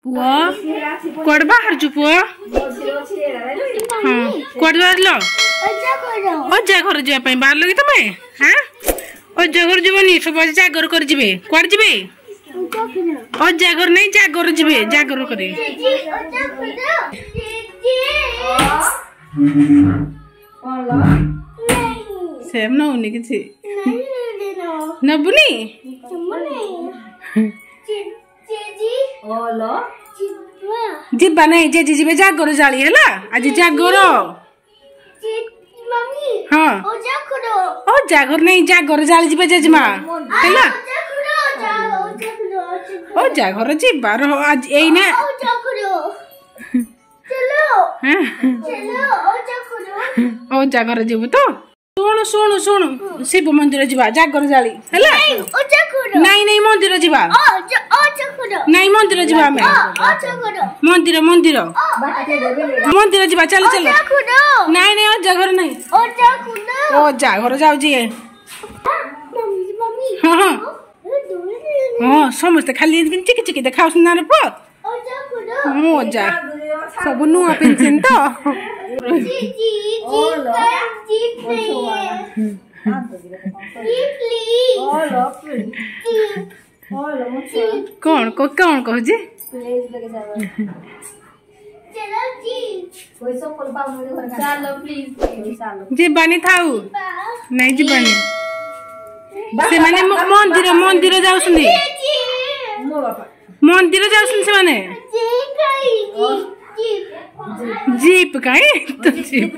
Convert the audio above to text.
पुआ कोड बाहर छु पुआ हां कोड बाहर लो अजा घर जे पई बाहर लगी तमे हां अजा घर जीवनी सब जागर कर जिवे कोड जिवे अजा घर नहीं जागर जिवे जागर करे सेम न होनी किसी नबुनी जिबा नहीं जे जीवे जागर जाली है आज जागर हाँ ओ जागर नहीं जागर जाली जीवे जेजमा है ओ जागर जीबार आज यही ना ओ जागर जीव तो शुणु शुणु शुणु शिव मंदिर जीवा जागर जाली हैला नहीं नहीं मंदिर जीवा नहीं मंदिर जीवा हमें मंदिर मंदिर मंदिर जीवा चलो चलो नहीं नहीं ओ जागर नहीं ओ जागर जाऊ जी हां हां हां समस्त खाली चिकी चिकी देखाउ सुना रे पो मजा सब नुआ पेंशन तो कौन कह जी जीवानी थाऊ नहीं जीवानी से माने मंदिर मंदिर जाउसनी मंदिर जाउसनी से माने जीप काई तो जीप